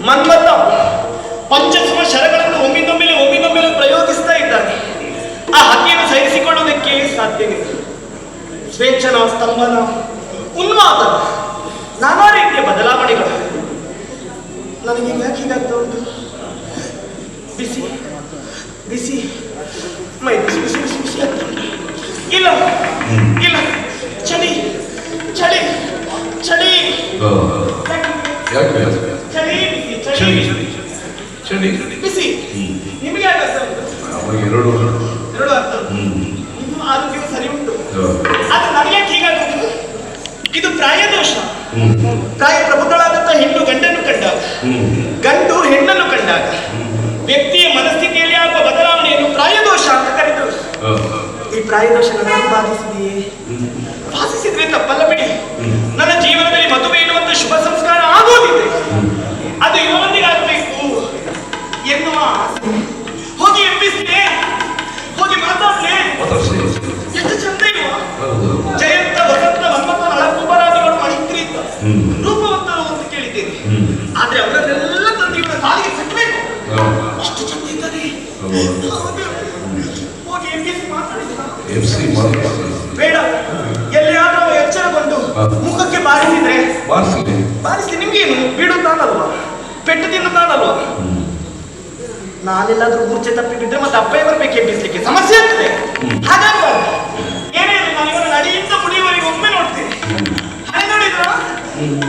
ಮನ್ಮಥ ಪಂಚಸ್ವ ಶರಗಳನ್ನು ಒಮ್ಮಿಂದೊಮ್ಮೆಲೆ ಪ್ರಯೋಗಿಸ್ತಾ ಇದ್ದಾನೆ. ಆ ಹಕ್ಕಿಯನ್ನು ಸಹಿಸಿಕೊಳ್ಳುವುದಕ್ಕೆ ಸಾಧ್ಯವಿಲ್ಲ. ಸ್ವೇಚ್ಛನ, ಸ್ತಂಭನ, ಉನ್ಮಾದ, ನಾನಾ ರೀತಿಯ ಬದಲಾವಣೆಗಳು. ನನಗೆ ಯಾಕೆ ಹೀಗಾಗ್ತಾ ಉಂಟು? ಬಿಸಿ ಬಿಸಿ ಮೈ ಬಿಸಿ ಬಿಸಿ ಬಿಸಿ ಬಿಸಿ ಆಗ್ತಾ ಉಂಟು. ಇಲ್ಲ ಇಲ್ಲ, ಚಳಿ ಚಳಿ ಚಳಿ ಚಳಿ ಚಳಿ ಬಿಸಿ. ನಿಮಗೆ ಯಾಕೆ ಆಗ್ತಾ ಉಂಟು? ಎರಡು ಆಗ್ತಾ ಉಂಟು. ನಿಮ್ಮ ಆರೋಗ್ಯವು ಸರಿ ಉಂಟು. ಆದ್ರೆ ನನಗೆ ಹೀಗಾಗುವುದು ಇದು ಪ್ರಾಯದೋಷ. ಪ್ರಾಯ ಪ್ರಬುದ್ಧಳಾದಂತ ಹೆಣ್ಣು ಗಂಡನ್ನು ಕಂಡಾಗ, ಗಂಡು ಹೆಣ್ಣನ್ನು ಕಂಡಾಗ ವ್ಯಕ್ತಿಯ ಮನಸ್ಥಿತಿಯಲ್ಲಿ ಆಗುವ ಬದಲಾವಣೆಯನ್ನು ಪ್ರಾಯದೋಷ ಅಂತ ಕರೆದರು. ಈ ಪ್ರಾಯದೋಷ ನನ್ನನ್ನು ಬಾಧಿಸಿದೆಯೇ? ಬಾಧಿಸಿದ್ರೆ ತಪ್ಪಲ್ಲ ಬಿಡಿ. ನನ್ನ ಜೀವನದಲ್ಲಿ ಮದುವೆ ಎನ್ನುವಂತ ಶುಭ ಸಂಸ್ಕಾರ ಆಗೋದಿದೆ. ಅದು ಇವರೊಂದಿಗೆ ಆಗಬೇಕು ಎನ್ನುವ ಆಸೆ. ಹೋಗಿ ಎಬ್ಬಿಸ್ಲೆ, ಹೋಗಿ ಮಾತಾಡ್ಲೆ. ಎಷ್ಟು ಚಂದ ಇಲ್ವ? ಜಯಂತ, ವಸಂತ, ಮನ್ಮಥ, ನಳಕುಬರಾದಿಗಳು ಮಣಿತ್ರಿ ರೂಪವಂತರು ಅಂತ ಕೇಳಿದ್ದೇನೆ. ಆದ್ರೆ ಅವರನ್ನೆಲ್ಲ ತಂದು ಇವರ ಕಾಲಿಗೆ ಕಟ್ಟಬೇಕು. ಎಷ್ಟು ಚಂದ ಇದ್ದಾರೆ. ಹೋಗಿ ಎಬ್ಬಿಸಿ ಮಾತಾಡಿದ ಬೇಡ. ಎಲ್ಲಿಯಾದ್ರೂ ಎಚ್ಚರಗೊಂಡು ಮುಖಕ್ಕೆ ಬಾರಿಸಿದ್ರೆ ಬಾರಿಸಿ ನಿಮ್ಗೇನು? ಬೀಡು ತಾನಲ್ವಾ, ಪೆಟ್ಟು ತಿನ್ನು ತಾನಲ್ವಾ? ನಾನೆಲ್ಲಾದ್ರೂ ಮೂರ್ಛೆ ತಪ್ಪಿ ಬಿದ್ರೆ ಮತ್ತೆ ಅಪ್ಪಯ್ಯ ಬರ್ಬೇಕು ಎಬ್ಬಿಸ್ಲಿಕ್ಕೆ, ಸಮಸ್ಯೆ ಆಗ್ತದೆ. ಹಾಗಾಗಬಾರ್ದು. ಏನೇ ನಾನು ಇವರ ನಡಿಯಿಂದ ಮುಡಿಯವರೆಗೆ ಒಮ್ಮೆ ನೋಡ್ತೀನಿ. ಹಣೆ ನೋಡಿದ್ರ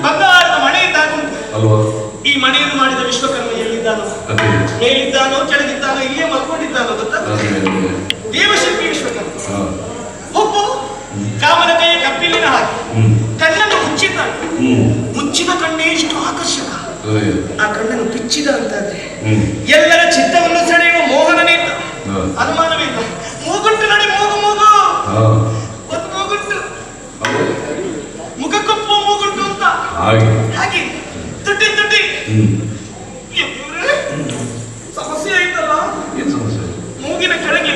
ಬಂಗಾರದ ಮಣೆ ಇದ್ದಾಗುಂಟು. ಈ ಮಣೆಯನ್ನು ಮಾಡಿದ ವಿಶ್ವಕರ್ಮ ಎಲ್ಲಿದ್ದಾನೋ, ಮೇಲಿದ್ದಾನೋ ಕೆಳಗಿದ್ದಾನೋ, ಇಲ್ಲೇ ಮಲ್ಕೊಂಡಿದ್ದಾನೋ ಗೊತ್ತಾ? ದೇವಶಿಲ್ಪಿ ವಿಶ್ವಕರ್ಮ. ಒಬ್ಬ ಕಾಮನ ಕೈಯ ಕಪ್ಪಿಲಿನ ಹಾಕಿ ಕಣ್ಣನ್ನು ಮುಚ್ಚಿದ್ದಾನೆ. ಮುಚ್ಚಿದ ಕಣ್ಣೇ ಇಷ್ಟು ಆಕರ್ಷಕ. ಆ ಕಣ್ಣನ್ನು ಬಿಚ್ಚಿದ ಅಂತಾದ್ರೆ ಎಲ್ಲರ ಚಿತ್ತವನ್ನು ಸೆಳೆಯುವ ಮೋಹನನಿಂದ ಅನುಮಾನವಿಲ್ಲ. ಮೂಗುಂಟು ನಡಿ, ಮೂಗು ಮೂಗು ಒಂದು ಮೂಗುಂಟು, ಮುಖಕ್ಕೊಪ್ಪುವ ಮೂಗುಂಟು ಅಂತ ಹಾಗೆ ತುಟಿ ತುಟಿ. ಸಮಸ್ಯೆ ಆಯ್ತಲ್ಲ. ಮೂಗಿನ ಕೆಳಗೆ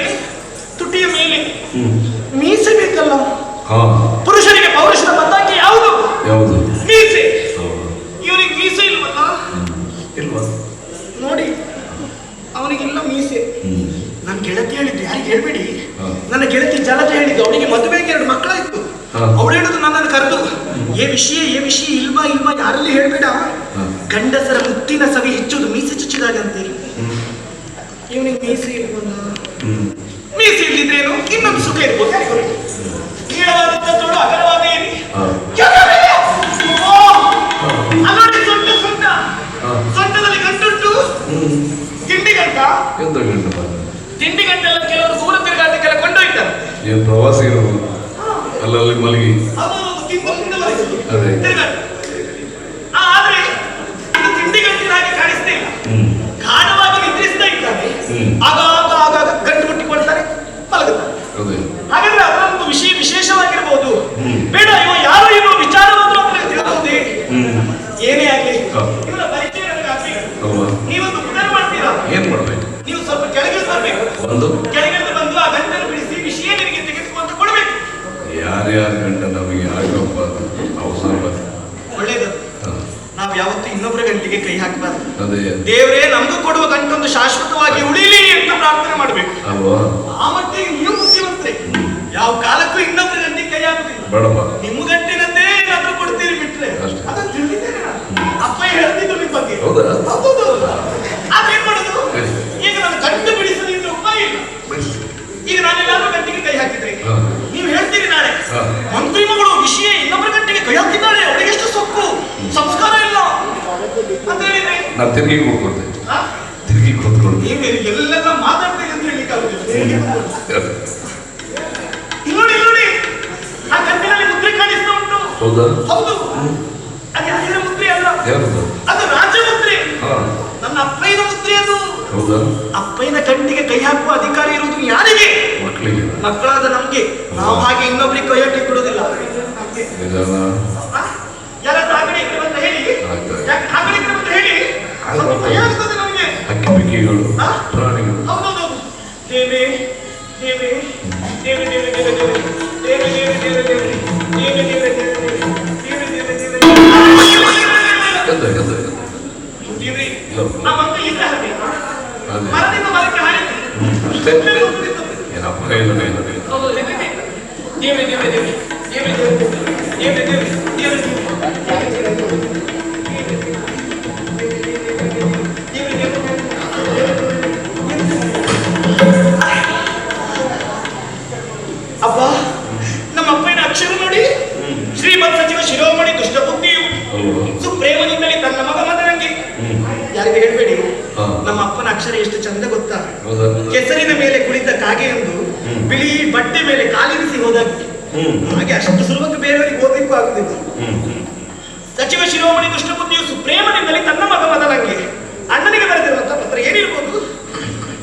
ತುಟಿಯ ಮೇಲೆ ಮೀಸೆ ಬೇಕಲ್ಲ. ಪುರುಷರಿಗೆ ಪೌರುಷದ ಪತಾಕೆ ಯಾವುದು? ಮೀಸೆ. ಇವನಿಗೆ ಮೀಸೆ ಇಲ್ವಲ್ಲ? ನೋಡಿ, ಅವನಿಗೆಲ್ಲ ಮೀಸೆ. ನನ್ನ ಗೆಳತಿ ಹೇಳಿದ್ದು, ಯಾರಿಗೆ ಹೇಳ್ಬೇಡಿ, ನನ್ನ ಗೆಳತಿ ಜಲಜ ಹೇಳಿದ್ದು. ಅವಳಿಗೆ ಮದುವೆಗೆ 2 ಮಕ್ಕಳಾಯ್ತು. ಅವಳು ಹೇಳುದು ನನ್ನನ್ನು ಕರೆದು, ಏ ವಿಷಯ ಇಲ್ವಾ ಯಾರಲ್ಲಿ ಹೇಳ್ಬೇಡ, ಗಂಡಸರ ಮುತ್ತಿನ ಸವಿ ಹೆಚ್ಚುದು ಮೀಸೆ ಚುಚ್ಚಿದಾಗಂತೆ. ಇವನಿಗೆ ಮೀಸೆ ಇಲ್ವಲ್ಲ. ಮೀಸೆ ಇಲ್ಲಿದ್ರೇನು ಇನ್ನೊಂದು ಸುಖ ಇರ್ಬೋದು. ನೀಳವಾದ ತೋಳು, ಅಗಲವಾದ ಏನಿ, ಅಲ್ಲೋಡಿ ಸೊಂಟದಲ್ಲಿ ಗಂಟುಂಟು. ತಿಂಡಿ ಗಂಟ ಎಲ್ಲ ಕೆಲವರು ದೂರ ತಿರುಗಾಟಕ್ಕೆಲ್ಲ ಕೊಂಡೊಯ್ತಾರೆ. ಪ್ರವಾಸಿ ಅಲ್ಲಲ್ಲಿ ಮಲಗಿ ಆದ್ರೆ ಇದು ತಿಂಡಿ ಗಂಟಿನ ಹಾಗೆ ಕಾಣಿಸ್ತಾ ಇಲ್ಲ. ಗಾಢವಾಗಿ ನಿದ್ರಿಸ್ತಾ ಇದ್ದಾನೆ. ಆಗಾಗ ಗಂಟು ಮುಟ್ಟಿಕೊಳ್ತಾರೆ, ಮಲಗುತ್ತಾರೆ. ಹಾಗಾದ್ರೆ ಅದರೊಂದು ವಿಶೇಷವಾಗಿರ್ಬೋದು. ಬೇಡ, ಇವ ಯಾರು ಇರುವ ವಿಚಾರವನ್ನು ತಿಳಿಬಹುದೇ? ಏನೇ ಆಗಲಿ ಇವರ ಪರಿಚಯ ನನಗೆ ಆಗ್ಬೇಕು. ನೀವೊಂದು ಪುನರ್ ಮಾಡ್ತೀರಾ? ಏನ್ ಮಾಡ್ಬೇಕು? ನೀವು ಸ್ವಲ್ಪ ಕೆಳಗೆ ಬರ್ಬೇಕು. ಕೆಳಗೆ ಬಂದು ಆ ಗಂಟನ್ನು ಬಿಡಿಸಿ ವಿಷಯ ನಿನಗೆ ತೆಗೆದುಕೊಂಡು ಕೊಡಬೇಕು. ಯಾರ್ಯಾರ ಗಂಟ ನಮಗೆ ಆಗಪ್ಪ ಅವಸರ. ಒಳ್ಳೇದು. ನಾವು ಯಾವತ್ತೂ ಇನ್ನೊಬ್ಬರ ಗಂಟಿಗೆ ಕೈ ಹಾಕಬಾರ್ದು. ದೇವರೇ ನಮಗೂ ಕೊಡುವ ಗಂಟೊಂದು ಶಾಶ್ವತವಾಗಿ ಉಳಿಲಿ ಅಂತ ಪ್ರಾರ್ಥನೆ ಮಾಡಬೇಕು ಅಲ್ವಾ? ಆ ಮಟ್ಟಿಗೆ ನೀವು ಬುದ್ಧಿವಂತರೆ. ಯಾವ ಕಾಲಕ್ಕೂ ಇನ್ನೊಬ್ಬರ ಗಂಟಿಗೆ ಕೈ ಹಾಕುದಿಲ್ಲ. ಬೇಡಪ್ಪ, ನಿಮ್ಮ ಗಂಟಿನಂತೆ ಏನಾದ್ರೂ ಕೊಡ್ತೀರಿ ಬಿಟ್ರೆ ಅದನ್ನು ತಿಳಿದಿದ್ದೇನೆ ನಾನು. ಅಪ್ಪ ಹೇಳ್ತಿದ್ರು ನಿಮ್ಮ ಬಗ್ಗೆ. ಅದೇನ್ ಮಾಡುದು? ಈಗ ನಾನು ಗಂಟು ಬಿಡಿಸಲಿಕ್ಕೆ ಉಪಾಯ ಇಲ್ಲ. ಈಗ ನಾನೆಲ್ಲಾದ್ರೂ ಗಂಟಿಗೆ ಕೈ ಹಾಕಿದ್ರೆ ನೀವು ಹೇಳ್ತೀರಿ ನಾಳೆ ಮಂತ್ರಿ ಮಗಳು ವಿಷಯ ಇನ್ನೊಬ್ಬರ ಗಂಟಿಗೆ ಕೈ ಹಾಕಿದ್ದಾಳೆ, ಅವಳಿಗೆ ಎಷ್ಟು ಸೊಕ್ಕು, ಸಂಸ್ಕಾರ ಇಲ್ಲ ಅಂತ ಹೇಳಿದ್ರೆ ನಾನು ತಿರುಗಿ ಕೂತ್ಕೊಂಡು ಎಲ್ಲೆಲ್ಲ ಮಾತಾಡ್ತೇನೆ ಅಂತ ಹೇಳಿಕ್ಕೆ ಆಗುದಿಲ್ಲ. ನೋಡಿ, ಆ ಗಂಟಿನಲ್ಲಿ ಮುದ್ರೆ ಕಾಣಿಸ್ತಾ ಉಂಟು. ಹೌದು, ಅದು ಯಾರ ಮುದ್ರೆ ಅಲ್ಲ, ಅದು ರಾಜಮುದ್ರೆ. ನನ್ನ ಅಪ್ಪಯ್ಯನ ಮುದ್ರೆ ಅದು. ಅಪ್ಪಯ್ಯನ ಗಂಟಿಗೆ ಕೈ ಹಾಕುವ ಅಧಿಕಾರ ಇರುವುದು ಯಾರಿಗೆ? ಮಕ್ಕಳಾದ ನಮ್ಗೆ. ನಾವು ಹಾಗೆ ಇನ್ನೊಬ್ರಿಗೆ ಕೈ ಹಾಕಿ ಕೊಡುವುದಿಲ್ಲ. ಯಾರಾದ್ರೂ ಆ ಕಡೆ ಅಂತ ಹೇಳಿ, ಆ ಕಡೆ ಅಂತ ಹೇಳಿ ಭಯ ಆಗ್ತದೆ ನಮಗೆ. ಹೌದೌದು. ದೇವೆ ದೇವೆ ದೇವೆ ದೇವೆ ದೇವೆ ದೇವೆ ದೇವೆ ದೇವೆ ದೇವೆ ದೇವೆ ದೇವೆ ದೇವೆ ದೇವೆ ದೇವೆ ದೇವೆ ದೇವೆ ದೇವೆ ದೇವ್ರಿ ಇಲ್ಲ. ಆ ಮಕ್ಕಳು ಇದ್ರೆ ಹಾಗೆ ಅದೇ. ಮರದಿಂದ ಮರಕ್ಕೆ ಹಾರಿತು. ಅಷ್ಟೇ ಏನಪ್ಪ ಇಲ್ಲ ಹೌದು, ದೇವ್ರಿ ದೇವ್ರಿ ದೇವ್ರಿ ದೇವ್ರಿ ದೇವ್ರಿ ದೇವ್ರಿ ದೇವ್ರಿ ಅಪ್ಪ, ನಮ್ಮ ಅಪ್ಪನ ಅಕ್ಷರ ನೋಡಿ. ಶ್ರೀಮತ್ ಸಚಿವ ಶಿರೋಮಣಿ ದುಷ್ಟಬುದ್ಧಿಯು ಸುಪ್ರೇಮನಿಂದಲೇ ತನ್ನ ಮಗ ಮದರಂಗಿ. ಯಾರಿಗೆ ಹೇಳ್ಬೇಡಿ, ನಮ್ಮ ಅಪ್ಪನ ಅಕ್ಷರ ಎಷ್ಟು ಚಂದ ಗೊತ್ತಾ? ಕೆಸರಿನ ಮೇಲೆ ಕುಳಿತ ಕಾಗೆಯೊಂದು ಬಿಳಿ ಬಟ್ಟೆ ಮೇಲೆ ಕಾಲಿರಿಸಿ ಹೋದಾಗ ಹಾಗೆ ಅಷ್ಟು ಸುಲಭಕ್ಕೆ ಬೇರೆಯವರಿಗೆ ಓದಲಿಕ್ಕೂ ಆಗುದಿಲ್ಲ. ಸಚಿವ ಶಿರೋಮಣಿ ದುಷ್ಟಬುದ್ಧಿಯು ಸುಪ್ರೇಮನಿಂದಲೇ ತನ್ನ ಮಗ ಮದರಂಗಿ. ಅಣ್ಣನಿಗೆ ಬರೆದಿರುವಂತಹ ಪತ್ರ ಏನಿರ್ಬೋದು?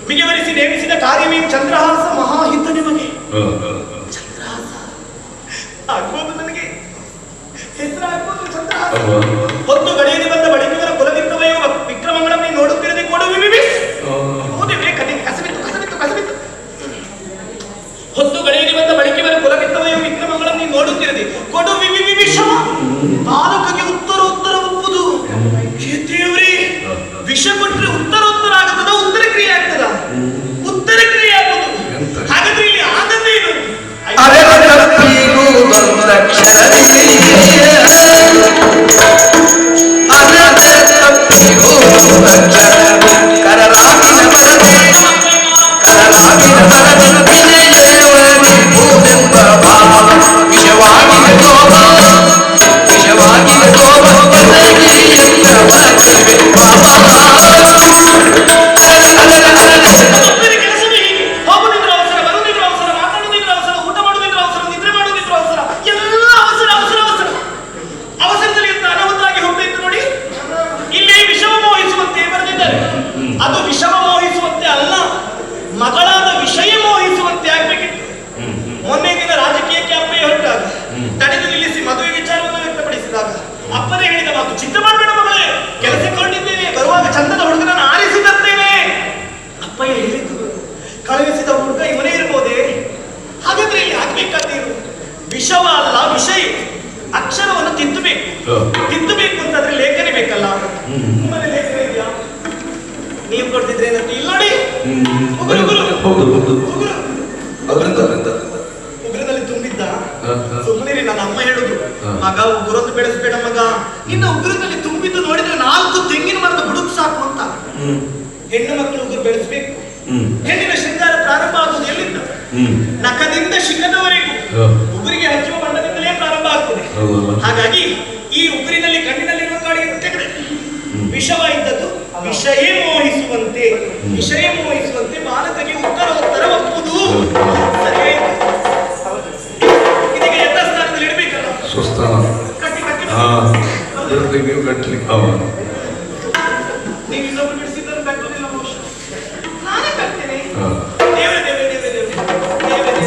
ಮಿಗೆವರಿಸಿ ನೇಮಿಸಿದ ಕಾರ್ಯವೇ ಚಂದ್ರಹಾಸ ಮಹಾಹಿತ ನಿಮಗೆ. ಚಂದ್ರಹಾಸ ಆಗ್ಬೋದು, ನನಗೆ ಹೆಸರಾಗ್ಬೋದು ಚಂದ್ರಹಾಸ. ಹೊತ್ತು ಗಡಿಯಲ್ಲಿ ಬಂದ ಬಳಿಕವರ ಕುಲವಿತ್ತವಯೋ ವಿಕ್ರಮಗಳನ್ನು ನೋಡುತ್ತಿರದೆ ಕೊಡುವಿವಿ. ಹೌದೇ ಬೇಕದೆ ಕಸಬಿತ್ತು ಕಸಬಿತ್ತು ಕಸಬಿತ್ತು. ಹೊತ್ತು ಗಡಿಯಲ್ಲಿ ಬಂದ ಬಳಿಕವರ ಕುಲವಿತ್ತವಯೋ ವಿಕ್ರಮಗಳನ್ನು ನೋಡುತ್ತಿರದೆ ಕೊಡುವಿವಿ ವಿಷಮ. ಬಾಲಕಗೆ ಉತ್ತರ ಒಪ್ಪುದು. ದೇವ್ರಿ, ವಿಷ ಕೊಟ್ಟರೆ ಉತ್ತರ ಆಗತದ? ಉತ್ತರ ಕ್ರಿಯೆ ಆಗ್ತದ? ಉತ್ತರ ಕ್ರಿಯೆ ಆಗುದು. ಹಾಗಾದ್ರೆ ಇಲ್ಲಿ ಆಗದೇನು? ಅದು ವಿಷಮ ಮೋಹಿಸುವಂತೆ ಅಲ್ಲ, ಮಗಳಾದ ವಿಷಯ ಮೋಹಿಸುವಂತೆ ಆಗ್ಬೇಕಿತ್ತು. ಮೊನ್ನೆ ದಿನ ರಾಜಕೀಯಕ್ಕೆ ಅಪ್ಪಯ್ಯ ಹೊರಟಾಗ ತಡೆದು ನಿಲ್ಲಿಸಿ ಮದುವೆ ವಿಚಾರವನ್ನು ವ್ಯಕ್ತಪಡಿಸಿದಾಗ ಅಪ್ಪನೇ ಹೇಳಿದ ಮಾತು, ಚಿಂತೆ ಮಾಡಬೇಡ ಮಗಳೇ, ಕೆಲಸಕ್ಕೆ ಹೊರಟಿದ್ದೇನೆ, ಬರುವಾಗ ಚಂದದ ಹುಡುಗನನ್ನು ಆರಿಸಿ ತರ್ತೇನೆ. ಅಪ್ಪಯ್ಯ ಹೇಳಿದ್ದು ಕಳುಹಿಸಿದ ಹುಡುಗ ಇವನೇ ಇರ್ಬೋದೇ? ಹಾಗಾದ್ರೆ ಇಲ್ಲಿ ಆಗ್ಬೇಕಾದೇನು? ವಿಷವ ಅಲ್ಲ, ವಿಷಯ. ಅಕ್ಷರವನ್ನು ತಿದ್ದಬೇಕು ಅಂತಂದ್ರೆ ಲೇಖನೆ ಬೇಕಲ್ಲ. ನಿಮ್ಮಲ್ಲಿ ಲೇಖನೆ ಇದೆಯಾ? ನೀವು ಕೊಡ್ತಿದ್ರೆ ಏನಂತ ಇಲ್ಲಿ ನೋಡಿ. ಉಗುರದಲ್ಲಿ ತುಂಬಿದ್ದ. ಸುಮ್ಮನೆ ನನ್ನ ಅಮ್ಮ ಹೇಳುದು, ಮಗ ಉಗುರನ್ನು ಬೆಳೆಸಬೇಡ ಮಗ, ನಿನ್ನ ಉಗುರದಲ್ಲಿ ತುಂಬಿದ್ದು ನೋಡಿದ್ರೆ 4 ತೆಂಗಿನ ಮರದ ಬುಡುಕು ಸಾಕು ಅಂತ. ಹೆಣ್ಣು ಮಕ್ಕಳು ಉಗುರು ಬೆಳೆಸಬೇಕು. ಹೆಣ್ಣಿನ ಶೃಂಗಾರ ಪ್ರಾರಂಭ ಆಗುವುದು ಎಲ್ಲಿಂದ? ನಖದಿಂದ ಶಿಖದವರೆಗೂ ಉಗುರಿಗೆ ಹಚ್ಚುವ ಬಣ್ಣದಿಂದಲೇ ಪ್ರಾರಂಭ ಆಗ್ತದೆ. ಹಾಗಾಗಿ ಈ ಉಗುರಿನಲ್ಲಿ ಕಣ್ಣಿನಲ್ಲಿರುವ ಕಾಡಿಗೆ ತೆಗೆದೆ ವಿಷವ ಇದ್ದದ್ದು. ವಿಷಯ ಮೋಹಿಸುವಂತೆ ಬಾಲಕಗೆ ಉತ್ತರ ಒಪ್ಪುದು. ಸರಿಯಾಯಿತು. ಇದೀಗ ಯಥಾಸ್ಥಾನದಲ್ಲಿ ಇಡಬೇಕಲ್ಲ, ಸ್ವಸ್ಥಾನ ಕಟ್ಟಿ ನೀವು ಕಟ್ಟಲಿಕ್ಕೆ ನೀವು ಇನ್ನೊಬ್ರು ಬಿಡಿಸಿದ್ರು ಕಟ್ಟೋದಿಲ್ಲ ಬಹುಶಃ. ನಾನೇ ಕಟ್ತೇನೆ. ದೇವರೇ ದೇವರೇ ದೇವರೇ ದೇವರೇ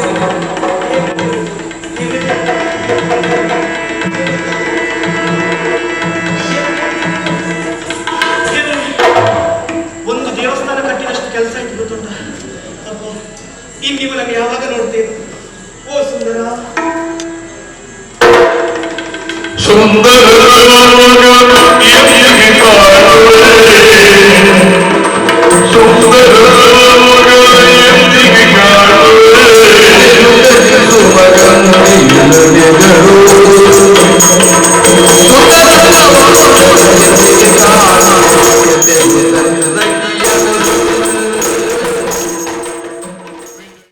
ಒಂದು ದೇವಸ್ಥಾನ ಕಟ್ಟಿದಷ್ಟು ಕೆಲಸ ಇತ್ತು ಗೊತ್ತುಂಟ. ಅಪ್ಪ, ನೀವು ನಾನು ಯಾವಾಗ ನೋಡ್ತೇನೆ? ಓ ಸುಂದರ